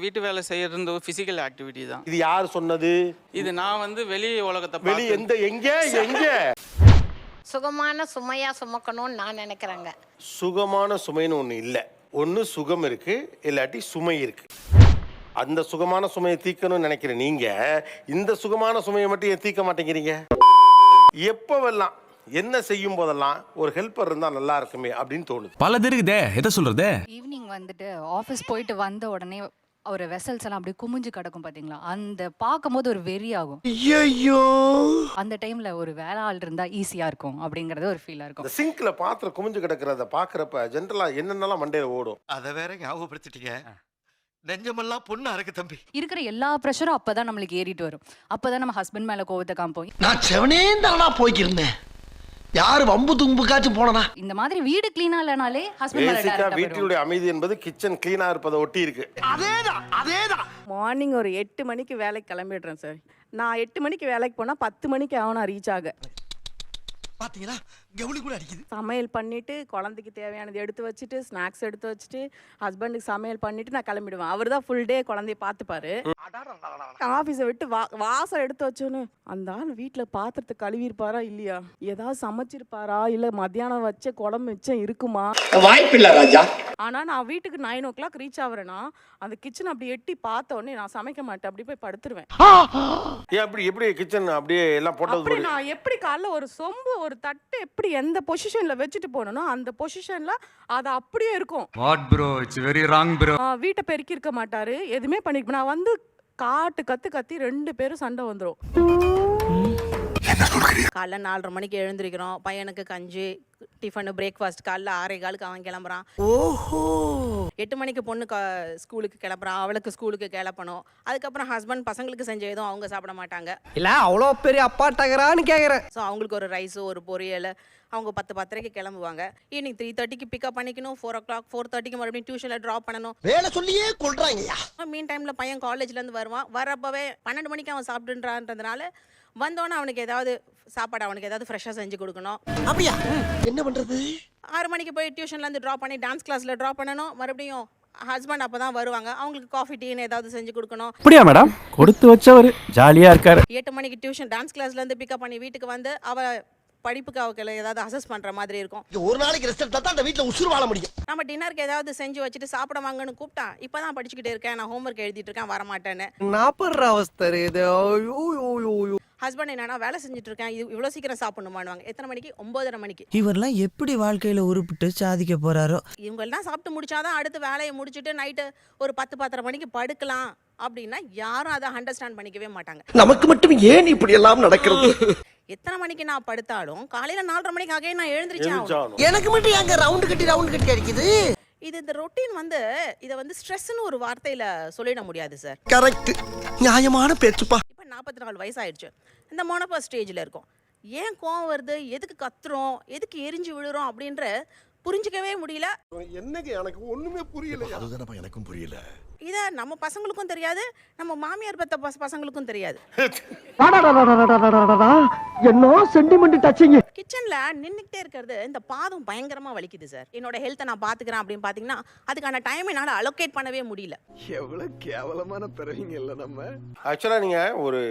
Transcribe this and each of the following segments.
வீட்டு வேலை செய்யறது ஃபிசிக்கல் ஆக்டிவிட்டி தான். இது யார் சொன்னது? இது நான் வந்து வெளி உலகத்தை வெளி எங்க சுகமான சுமையா சுமக்கணும்னு நான் நினைக்கிறேங்க. சுகமான சுமைன்னு ஒண்ணு இல்ல. ஒண்ணு சுகம் இருக்கு, இல்லாட்டி சுமை இருக்கு. அந்த சுகமான சுமையை தீர்க்கணும்னு நினைக்கிற நீங்க இந்த சுகமான சுமையை மட்டும் ஏன் தீர்க்க மாட்டேங்கிறீங்க? எப்பவெல்லாம் என்ன செய்யும் போதெல்லாம் ஒரு ஹெல்ப்பர் இருந்தா நல்லா இருக்குமே அப்படின்னு தோணுது. பல இருக்குதே, எதை சொல்றது? ஈவினிங் வந்துட்டு ஆஃபீஸ் போயிட்டு வந்த உடனே ஒரு வெசல்ஸ் எல்லாம் அப்படியே குமிஞ்சு கிடக்கும் பாத்தீங்களா, அந்த பார்க்கும்போது ஒரு வெறி ஆகும். ஐயோ, அந்த டைம்ல ஒரு வேலை ஆள் இருந்தா ஈஸியா இருக்கும் அப்படிங்கறது ஒரு ஃபீலா இருக்கும். இந்த சிங்க்ல பாத்திரம் குமிஞ்சு கிடக்கிறத பாக்குறப்ப ஜென்ரலா என்னென்னலாம் மண்டையில ஓடும். அத வேற ஞாபகப்படுத்திட்டீங்க. நெஞ்சமெல்லாம் பொண்ணு அறக்கு தம்பி. இருக்கிற எல்லா ப்ரெஷரும் அப்பதான் நம்மளுக்கு ஏறிட்டு வரும். அப்பதான் நம்ம ஹஸ்பண்ட் மேல கோவத்தை காம்போம். நான் செவனே தானா போய்க்கிருந்தேன். யாரு வம்பு தும்புக்காச்சும் போனா இந்த மாதிரி வீடு கிளீனா இல்லனாலே ஹஸ்பண்ட் மேல பேசிக்கா டைரக்டா வீட்டுடைய அமைதி என்பது கிச்சன் கிளீனா இருப்பதை ஒட்டி இருக்கு. அதேதான் மார்னிங் ஒரு 8 மணிக்கு வேலைக்கு கிளம்பிடுறேன் சார். நான் 8 மணிக்கு வேலைக்கு போனால் 10 மணிக்கு ஆகும் நான் ரீச் ஆக. பாத்தீங்களா, கவுளி கூட அடிக்குது. சமையல் பண்ணிவிட்டு குழந்தைக்கு தேவையானது எடுத்து வச்சுட்டு ஸ்நாக்ஸ் எடுத்து வச்சுட்டு ஹஸ்பண்டுக்கு சமையல் பண்ணிவிட்டு நான் கிளம்பிடுவேன். அவர் தான் ஃபுல் டே குழந்தைய பார்த்துப்பாரு. ஆஃபீஸை விட்டு வாசல் எடுத்து வச்சோன்னு அந்த ஆள் வீட்டில் பாத்திரத்தை கழுவிருப்பாரா இல்லையா, ஏதாவது சமைச்சிருப்பாரா, இல்லை மத்தியானம் வச்ச குழம்பு மிச்சம் இருக்குமா? வாய்ப்பில்லை ராஜா. ஆனால் நான் வீட்டுக்கு 9 o'clock ரீச் ஆகுறேன்னா அந்த கிச்சன் அப்படி எட்டி பார்த்த உடனே நான் சமைக்க மாட்டேன், அப்படி போய் படுத்துருவேன். ஏன் அப்படி எப்படி கிச்சன் அப்படியே எல்லாம் போட்டது? நான் எப்படி காலைல ஒரு சொம்பு ஒரு தட்டு எப்படி எந்த பொசிஷன்ல வச்சுட்டு போனனோ அந்த பொசிஷன்ல அது அப்படியே இருக்கும். What bro, it's very wrong bro. வீட்டை பெருக்கி இருக்க மாட்டாரு, எதுவுமே பண்ணிக்க. நான் வந்து கத்தி 2 பேரும் சண்டை வந்துரும். காலைல 4:30 மணிக்கு எழுந்திருக்கிறோம், பையனுக்கு கஞ்சி டிஃபனு பிரேக்ஃபாஸ்ட். காலைல 6:15 அவன் கிளம்புறான். ஓஹோ, 8 மணிக்கு பொண்ணு ஸ்கூலுக்கு கிளம்புறான், அவளுக்கு ஸ்கூலுக்கு கிளப்பணும். அதுக்கப்புறம் ஹஸ்பண்ட் பசங்களுக்கு செஞ்ச எதுவும் அவங்க சாப்பிட மாட்டாங்க. இல்ல அவ்வளோ பெரிய அப்பாட்டகரான்னு கேக்குறேன். ஸோ அவங்களுக்கு ஒரு ரைஸு ஒரு பொரியல். அவங்க 10-10:30 கிளம்புவாங்க. ஈவினிங் 3:30 பிக்கப் பண்ணிக்கணும். 4 o'clock 4:30 மறுபடியும் டியூஷனில் ட்ராப் பண்ணணும். வேலை சொல்லியே கொள்றாங்கய்யா. மீன் டைமில் பையன் காலேஜ்லேருந்து வருவான். வரப்பவே 12 மணிக்கு அவன் சாப்பிட்டுன்றான்றதுனால வந்தோன்னே அவனுக்கு ஏதாவது சாப்பாடு அவனுக்கு ஏதாவது ஃப்ரெஷ்ஷாக செஞ்சு கொடுக்கணும். அப்படியா, என்ன பண்றது? 6 மணிக்கு போய் டியூஷன்லேருந்து ட்ராப் பண்ணி டான்ஸ் கிளாஸில் ட்ராப் பண்ணணும். மறுபடியும் ஹஸ்பண்ட் அப்போ தான் வருவாங்க, அவங்களுக்கு காஃபி டீன்னு ஏதாவது செஞ்சு கொடுக்கணும். அப்படியா மேடம், கொடுத்து வச்சவர் ஜாலியா இருக்காரு. 8 மணிக்கு டியூஷன் டான்ஸ் கிளாஸ்லேருந்து பிக்கப் பண்ணி வீட்டுக்கு வந்து அவ படிப்புக்கு அவங்களை ஏதாவது அசஸ் பண்ணுற மாதிரி இருக்கும். ஒரு நாளைக்கு ரெஸ்ட் எடுத்தா தான் அந்த வீட்டில் உசுறு வாழ முடியும். நம்ம டின்னருக்கு ஏதாவது செஞ்சு வச்சுட்டு சாப்பிட வாங்கன்னு கூப்பிட்டா இப்போ தான் படிச்சுக்கிட்டே இருக்கேன், நான் ஹோம்ஒர்க் எழுதிட்டு இருக்கேன், வரமாட்டேன்னு. நாப்படுற அவஸ்தை இது. ஹஸ்பண்ட் என்னன்னா வேலை செஞ்சுட்டு இருக்கேன், இவ்வளோ சீக்கிரம் சாப்பிடணுமானுவாங்க. எத்தனை மணிக்கு? 9:30 மணிக்கு. இவரெல்லாம் எப்படி வாழ்க்கையில உருப்பிட்டு சாதிக்க போறாரோ. இவங்கெல்லாம் சாப்பிட்டு முடிச்சாதான் அடுத்து வேலையை முடிச்சுட்டு நைட்டு ஒரு 10-10:30 மணிக்கு படுக்கலாம் அப்படின்னா யாரும் அதை அண்டர்ஸ்டாண்ட் பண்ணிக்கவே மாட்டாங்க. நமக்கு மட்டும் ஏன் இப்படி எல்லாம் நடக்கிறது? எத்தனை மணிக்கு நான் படுத்தாலும் காலையில 4:30 மணிக்காக நான் எழுந்திரிச்சேன். எனக்கு மட்டும் எங்க ரவுண்டு கட்டி அடிக்குது. இது இந்த ரொட்டீன் வந்து இதை வந்து ஸ்ட்ரெஸ்ன்னு ஒரு வார்த்தையில சொல்லிட முடியாது சார். கரெக்ட், நியாயமான பேச்சுப்பா. இப்போ 44 வயசு ஆயிடுச்சு, இந்த மோனோபா ஸ்டேஜில் இருக்கும். ஏன் கோவம் வருது, எதுக்கு கத்துறோம், எதுக்கு எரிஞ்சு விழுறோம் அப்படின்ற புரிஞ்சிக்கவே முடியல. என்னங்க எனக்கு ஒண்ணுமே புரியல. அதுதானப்பா எனக்கும் புரியல. இதை நம்ம பசங்களுக்கும் தெரியாது, நம்ம மாமியார் பத்த பசங்களுக்கும் தெரியாது. என்ன சென்டிமெண்ட் டச்சிங். கிச்சன்ல நின்னுக்கிட்டே இருக்கிறது இந்த பாதம் பயங்கரமா வலிக்குது சார். என்னோட ஹெல்த்தை நான் பாத்துக்கிறேன் அப்படின்னு பாத்தீங்கன்னா அதுக்கான டைம் என்னால அலோகேட் பண்ணவே முடியல. எவ்வளவு கேவலமான பிறவிங்க இல்ல நம்ம. ஆக்சுவலா நீங்க ஒரு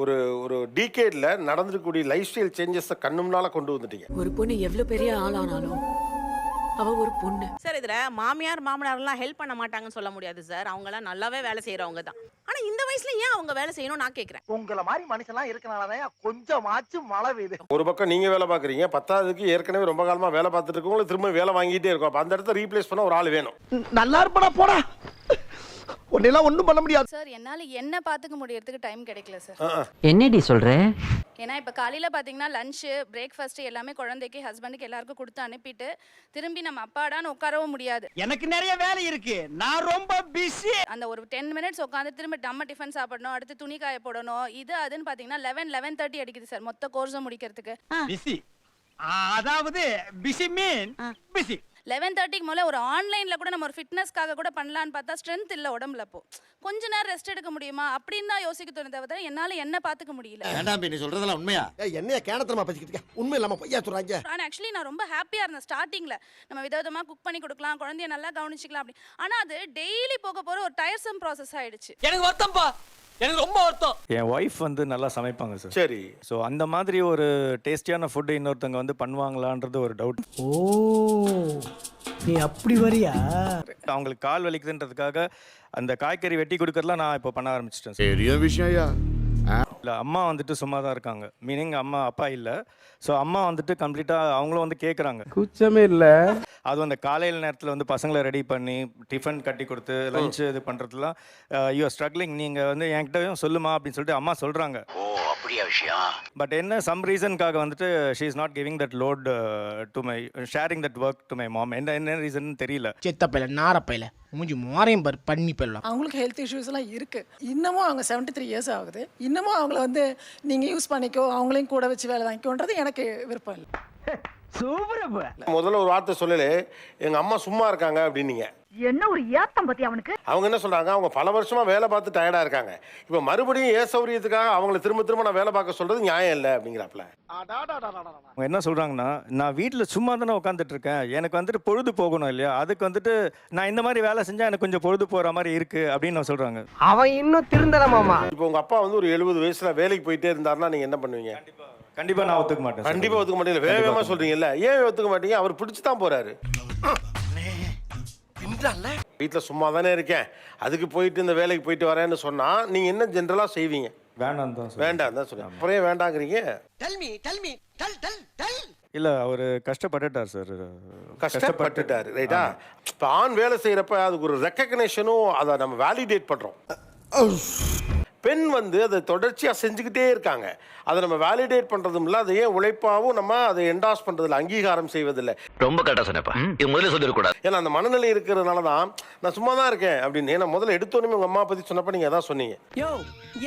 ஒரு ஒரு டிகேட்ல நடந்துக்கூடிய லைஃப் ஸ்டைல் சேஞ்சஸ் கண்ணு முன்னால கொண்டு வந்துட்டீங்க. ஒரு பொண்ணு எவ்வளவு பெரிய ஆளானாலும் அவ ஒரு பொண்ணு சார். இதுல மாமியார் மாமனார்லாம் ஹெல்ப் பண்ண மாட்டாங்கன்னு சொல்ல முடியாது சார், அவங்க எல்லாம் நல்லாவே வேலை செய்யறவங்க தான். ஆனா இந்த வயசுல ஏன் அவங்க வேலை செய்யணும் நான் கேக்குறேன். உங்களை மாதிரி மனுஷன்லாம் இருக்கனாலதான் கொஞ்சமாச்சும் மழை பெய்யுது. ஒரு பக்கம் நீங்க வேலை பாக்குறீங்க, 10ஆவதுக்கு ஏற்கனவே ரொம்ப காலமா வேலை பார்த்துட்டு இருக்கவங்க திரும்ப வேலை வாங்கிட்டே இருக்கும். அப்ப அந்த இடத்த ரீப்ளேஸ் பண்ண ஒரு ஆள் வேணும். நல்லா இருப்படா போடா, உன்னெல்லாம் ஒண்ணும் பண்ண முடியாது சார். என்னால என்ன பாத்துக்க முடியறதுக்கு டைம் கிடைக்கல சார். என்னடி சொல்ற? ஏன்னா இப்போ காலையில பாத்தீங்கன்னா லஞ்ச் பிரேக்ஃபாஸ்ட் எல்லாமே குழந்தைக்கு ஹஸ்பண்டுக்கு எல்லாருக்கும் கொடுத்து அனுப்பிட்டு திரும்பி நம்ம அப்பாடான்னு உட்காரவும் முடியாது. எனக்கு நிறைய வேலை இருக்கு, நான் ரொம்ப பிஸி. அந்த ஒரு 10 மினிட்ஸ் உட்காந்து திரும்ப நம்ம டிஃபன் சாப்பிடணும், அடுத்து துணி காய போடணும், இது அதுன்னு பாத்தீங்கன்னா 11-11:30 அடிக்குது சார் மொத்த கோர்ஸும் முடிக்கிறதுக்கு. பிஸி அதாவது பிஸி மீன் பிஸி 11:30க்கு முதல்ல ஒரு ஆன்லைனில் கூட நம்ம ஒரு ஃபிட்னஸ்க்காக கூட பண்ணலான்னு பார்த்தா ஸ்ட்ரென்த் இல்லை உடம்புல இப்போ கொஞ்ச நேரம் ரெஸ்ட் எடுக்க முடியுமா அப்படின்னு தான் யோசிக்க தோணுதே தவிர என்னால் என்ன பார்த்துக்க முடியல. வேண்டாம் நீ சொல்றதெல்லாம் உண்மையா? என்னைய கேனத்தனமா பேசிக்கிட்டு உண்மை இல்லாம பொய்யா சொல்றாங்க. ஆனால் ஆக்சுவலி நான் ரொம்ப ஹாப்பியாக இருந்தேன் ஸ்டார்டிங்கில். நம்ம விதவிதமாக குக் பண்ணி கொடுக்கலாம், குழந்தைய நல்லா கவனிச்சிக்கலாம் அப்படி. ஆனால் அது டெய்லி போக போகிற ஒரு டயர்சம் ப்ராசஸ் ஆயிடுச்சு. எனக்கு வருத்தம்ப்பா, எனக்கு ரொம்ப வருத்தம். என் ஒய்ஃப் வந்து நல்லா சமைப்பாங்க சார். சரி. ஸோ அந்த மாதிரி ஒரு டேஸ்டியான ஃபுட்டு இன்னொருத்தவங்க வந்து பண்ணுவாங்களான்றது ஒரு டவுட். ஓ நீ அப்படி வரியா? அவங்களுக்கு கால் வலிக்குதுன்றதுக்காக அந்த காய்கறி வெட்டி கொடுக்கறதுலாம் நான் இப்போ பண்ண ஆரம்பிச்சிட்டேன் சார். பெரிய விஷயம்யா. இல்லை, அம்மா வந்துட்டு சும்மா தான் இருக்காங்க. மீனிங் அம்மா அப்பா இல்லை. ஸோ அம்மா வந்துட்டு கம்ப்ளீட்டாக அவங்களும் வந்து கேட்குறாங்க. குச்சமே இல்லை. அதுவும் அந்த காலையில் நேரத்தில் வந்து பசங்களை ரெடி பண்ணி டிஃபன் கட்டி கொடுத்து லஞ்சு இது பண்ணுறதுலாம் யூ ஆர் ஸ்ட்ரகிளிங், நீங்கள் வந்து என்கிட்டயும் சொல்லுமா அப்படின்னு சொல்லிட்டு அம்மா சொல்கிறாங்க. ஓ அப்படியா விஷயம்? பட் என்ன சம் ரீசனுக்காக வந்துட்டு she is not giving that load to my sharing that work to my mom. என்ன ரீசன் தெரியல. செத்தப்பையில நாரப்பையில மூஞ்சி மாறையும் பண்ணி போயிடலாம். அவங்களுக்கு ஹெல்த் இஷ்யூஸ் எல்லாம் இருக்கு. இன்னமும் அவங்க 73 இயர்ஸ் ஆகுது. இன்னமும் அவங்கள வந்து நீங்க யூஸ் பண்ணிக்கோ, அவங்களையும் கூட வச்சு வேலை வாங்கிக்கோன்றது எனக்கு விருப்பம் இல்லை. முதல்ல ஒரு வார்த்தை சொல்லல, எங்க அம்மா சும்மா இருக்காங்க அப்படின்னீங்க. என்ன ஒரு ஏத்தம் பத்தி அவனுக்கு. அவங்க என்ன சொல்றாங்க, அவங்க பல வருஷமா வேலை பார்த்து டயர்டா இருக்காங்க. இப்ப மறுபடியும் சௌரியத்துக்காக அவங்கள திரும்ப திரும்ப நான் வேலை பார்க்க சொல்றது நியாயம் இல்லை அப்படிங்கிறாப்ல. அவங்க என்ன சொல்கிறாங்கன்னா, நான் வீட்டில் சும்மா தானே உட்காந்துட்டு இருக்கேன், எனக்கு வந்துட்டு பொழுது போகணும் இல்லையா, அதுக்கு வந்துட்டு நான் இந்த மாதிரி வேலை செஞ்சால் எனக்கு கொஞ்சம் பொழுது போகிற மாதிரி இருக்குது அப்படின்னு நான் சொல்கிறாங்க. அவன் இன்னும் திருந்தலாமாமா. இப்போ உங்க அப்பா வந்து ஒரு 70 வயசுல வேலைக்கு போயிட்டே இருந்தாருன்னா நீங்க என்ன பண்ணுவீங்க? கண்டிப்பாக நான் ஒத்துக்க மாட்டேன். கண்டிப்பா ஒத்துக்க மாட்டீங்க. வேகமா சொல்றீங்கல்ல, ஏன் ஒத்துக்க மாட்டீங்க? அவர் பிடிச்சு தான் போறாரு. வீட்டில் சும்மா தானே இருக்கேன், அதுக்கு போயிட்டு இந்த வேலைக்கு போயிட்டு வரேன்னு சொன்னா நீங்க என்ன ஜென்ரலா செய்வீங்க? வேண்டாம் தான் சார். வேண்டாம் தான் சொல்றேன். அப்புறம் வேண்டாங்கிறீங்க. இல்லை, அவர் கஷ்டப்பட்டுட்டார் சார். கஷ்டப்பட்டுட்டாரு, ரைட்டா? இப்போ ஆண் வேலை செய்யறப்ப அதுக்கு ஒரு ரெக்கக்னேஷனும் அதை நம்ம வேலிடேட் பண்றோம். பெண் வந்து அதை தொடர்ச்சியாக செஞ்சுக்கிட்டே இருக்காங்க. அதை நம்ம வேலிடேட் பண்ணுறதும் இல்லை, அதை ஏன் உழைப்பாகவும் நம்ம அதை என்டாஸ் பண்ணுறதில்ல, அங்கீகாரம் செய்வதில்லை. ரொம்ப கரெக்டா சொன்னப்பா, இது முதல்ல சொல்லிடக்கூடாது. ஏன்னா அந்த மனநிலை இருக்கிறதுனால தான் நான் சும்மா தான் இருக்கேன் அப்படின்னு. ஏன்னா முதல்ல எடுத்தோன்னே உங்கள் அம்மா பற்றி சொன்னப்போ நீங்கள் அதான் சொன்னீங்க. யோ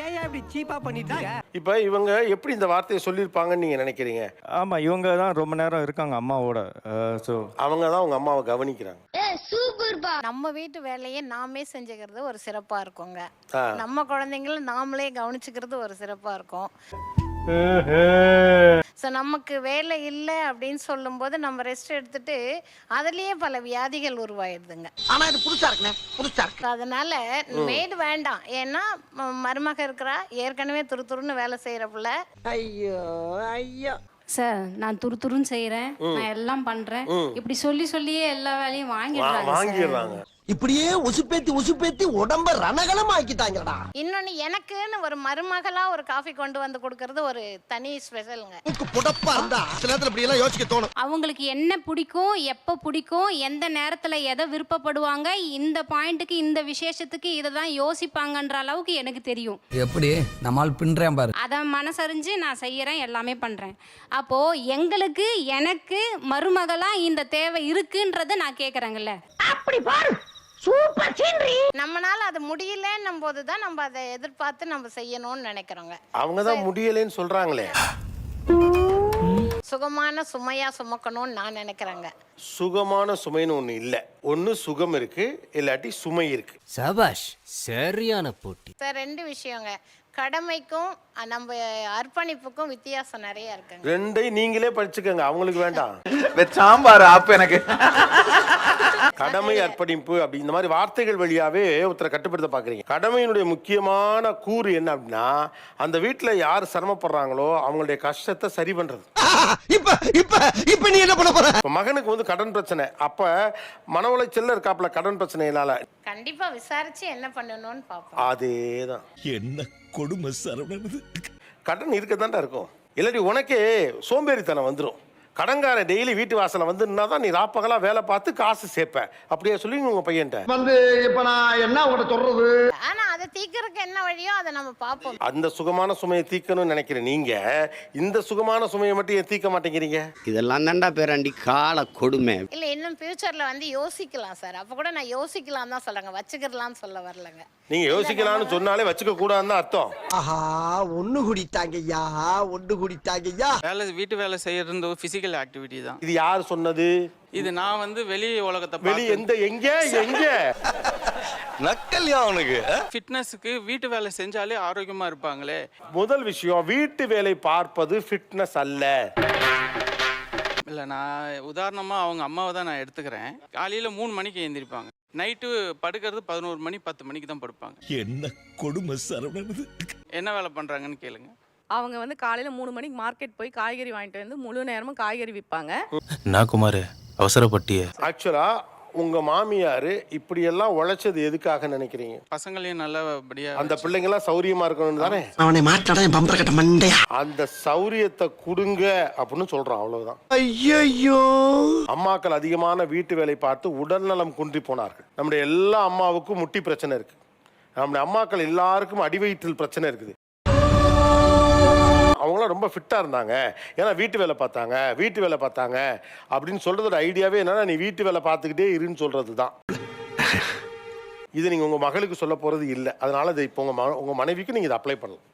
ஏன் இப்படி சீப்பா பண்ணிட்டு? இப்போ இவங்க எப்படி இந்த வார்த்தையை சொல்லியிருப்பாங்கன்னு நீங்கள் நினைக்கிறீங்க? ஆமாம், இவங்க தான் ரொம்ப நேரம் இருக்காங்க அம்மாவோட. ஸோ அவங்க தான் உங்கள் அம்மாவை கவனிக்கிறாங்க. நம்ம வீட்டு வேலையை நாமே செஞ்சுக்கிறது ஒரு சிறப்பா இருக்குங்க. நம்ம குழந்தைங்கள நாமளே கவனிச்சுக்கிறது ஒரு சிறப்பா இருக்கும். ஸோ நமக்கு வேலை இல்லை அப்படின்னு சொல்லும்போது நம்ம ரெஸ்ட் எடுத்துட்டு அதுலயே பல வியாதிகள் உருவாயிடுதுங்க. ஆனா இது புதுசா இருக்குண்ணே, புதுசா இருக்கு. அதனால மேடு வேண்டாம். ஏன்னா மருமக இருக்கிறா, ஏற்கனவே துருதுருன்னு வேலை செய்யற புள்ள. ஐயோ ஐயோ சார், நான் துருதுருன்னு செய்கிறேன், நான் எல்லாம் பண்ணுறேன், இப்படி சொல்லி சொல்லியே எல்லா வேலையும் வாங்கிடுறாங்க. இப்படியே உசுப்பேத்தி உடம்ப ரணகலம் ஆக்கிட்டாங்கடா. இன்னொன்னு, எனக்குன்னு ஒரு மருமகளா ஒரு காஃபி கொண்டு வந்து கொடுக்கறது ஒரு தனி ஸ்பெஷலுங்க. புடப்பா இருந்தா சில நேரத்துல இப்படி எல்லாம் யோசிக்க தோணும். அவங்களுக்கு என்ன பிடிக்கும், எப்போ பிடிக்கும், எந்த நேரத்தில் எதை விருப்பப்படுவாங்க, இந்த பாயிண்ட்டுக்கு இந்த விசேஷத்துக்கு இதை தான் யோசிப்பாங்கன்ற அளவுக்கு எனக்கு தெரியும். எப்படி நம்மால் பின்றேன் பாரு. அதை மனசறிஞ்சு நான் செய்யறேன், எல்லாமே பண்றேன். அப்போ எங்களுக்கு எனக்கு மருமகளா இந்த தேவை இருக்குன்றத நான் கேக்குறேங்கல்ல. அப்படி பாரு, சூப்பர் சீனரி. நம்மனால அது முடியலன்னும் போது தான் நம்ம அதை எதிர்பார்த்து நம்ம செய்யணும்னு நினைக்கிறோங்க. அவங்க தான் முடியலைன்னு சொல்றாங்களே. சுகமான சுமையா சுமக்கணும்னு நான் நினைக்கிறேங்க. சுகமான சுமைன்னு ஒண்ணு இல்ல. ஒண்ணு சுகம் இருக்கு, இல்லாட்டி சுமை இருக்கு. சபாஷ், சரியான போட்டி. சார், 2 விஷயங்க. கடமைக்கும் நம்ம அர்ப்பணிப்புக்கும் வித்தியாசம் நிறைய இருக்குங்க. 2ஐயும் நீங்களே படிச்சுக்கங்க, அவங்களுக்கு வேண்டாம். சாம்பார் அப்ப எனக்கு கடமை அர்ப்பணிப்பு அப்படி இந்த மாதிரி வார்த்தைகள் வழியாவே ஒருத்தரை கட்டுப்படுத்த பாக்குறீங்க. கடமையினுடைய முக்கியமான கூறு என்ன அப்படின்னா, அந்த வீட்டுல யார் சிரமப்படுறாங்களோ அவங்களுடைய கஷ்டத்தை சரி பண்றது. இப்ப நீ என்ன பண்ண போற? மகனுக்கு வந்து கடன் பிரச்சனை, அப்ப மன உளைச்சல்ல இருக்காப்ல கடன் பிரச்சனையினால கண்டிப்பா விசாரிச்சு என்ன பண்ணணும்னு பாப்போம். அதேதான். என்ன கொடுமை சரவணன். கடன் இருக்கதான்டா இருக்கும், இல்லாட்டி உனக்கே சோம்பேறித்தனம் வந்துடும். கடன்காரன் டெய்லி வீட்டு வாசல வந்து தான் நீ ராப்பகலா வேலை பார்த்து காசு சேர்ப்ப. அப்படியே சொல்லி உங்க பையன்ட்ட வந்து இப்ப நான் என்ன உங்கள்ட்ட சொல்றது? ஆனா அது அதை தீர்க்கறதுக்கு என்ன வழியோ அதை நம்ம பார்ப்போம். அந்த சுகமான சுமையை தீர்க்கணும்னு நினைக்கிற நீங்க இந்த சுகமான சுமையை மட்டும் ஏன் தீர்க்க மாட்டேங்கிறீங்க? இதெல்லாம் தான்டா பேராண்டி கால கொடுமை. இல்ல இன்னும் ஃபியூச்சர்ல வந்து யோசிக்கலாம் சார். அப்ப கூட நான் யோசிக்கலாம் தான் சொல்றேங்க, வச்சுக்கிறலாம்னு சொல்ல வரலங்க. நீங்க யோசிக்கலாம்னு சொன்னாலே வச்சுக்க கூடாதுன்னு அர்த்தம். ஆஹா ஒண்ணு குடித்தாங்கய்யா ஒண்ணு குடித்தாங்கய்யா. வேலை வீட்டு வேலை செய்யறது ஒரு பிசிக்கல் ஆக்டிவிட்டி தான். இது யார் சொன்னது? இது நான் வந்து வெளி உலகத்தை வெளி எங்க நக்கல்யா அவனுக்கு. ஃபிட்னஸ்க்கு வீட்டு வேலை செஞ்சாலே ஆரோக்கியமா இருப்பாங்களே. முதல் விஷயம், வீட்டு வேலை பார்ப்பது ஃபிட்னஸ் அல்ல. இல்ல நான் உதாரணமா அவங்க அம்மாவை தான் நான் எடுத்துக்கிறேன். காலையில 3 மணிக்கு எழுந்திருப்பாங்க, நைட்டு படுக்கிறது 11 மணி 10 மணிக்கு தான் படுப்பாங்க. என்ன கொடுமை சரவணன். என்ன வேலை பண்றாங்கன்னு கேளுங்க. அவங்க வந்து காலையில 3 மணிக்கு மார்க்கெட் போய் காய்கறி வாங்கிட்டு வந்து முழு நேரமும் காய்கறி விற்பாங்க. நான் குமார் அவசரப்பட்டிய. ஆக்சுவலா உங்க மாமியாரு இப்படி எல்லாம் உழைச்சது எதுக்காக நினைக்கிறீங்க? பசங்களையும் நல்லபடியா அந்த பிள்ளைங்க எல்லாம் சௌரியமா இருக்கணும் தானே. அவனை மாட்டாடா என் பம்பர கட்ட மண்டையா. அந்த சௌரியத்தை கொடுங்க அப்படின்னு சொல்றான், அவ்வளவுதான். ஐயோ அம்மாக்கள் அதிகமான வீட்டு வேலை பார்த்து உடல்நலம் குன்றி போனார்கள். நம்முடைய எல்லா அம்மாவுக்கும் முட்டி பிரச்சனை இருக்கு. நம்முடைய அம்மாக்கள் எல்லாருக்கும் அடிவயிற்றில் பிரச்சனை இருக்குது. அவங்களாம் ரொம்ப ஃபிட்டாக இருந்தாங்க, ஏன்னா வீட்டு வேலை பார்த்தாங்க அப்படின்னு சொல்கிறதோட ஐடியாவே என்னன்னா நீ வீட்டு வேலை பார்த்துக்கிட்டே இருன்னு சொல்கிறது தான். இது நீங்கள் உங்கள் மகளுக்கு சொல்ல போகிறது இல்லை. அதனால் இது இப்போ உங்கள் மனைவிக்கு நீங்கள் இதை அப்ளை பண்ணலாம்.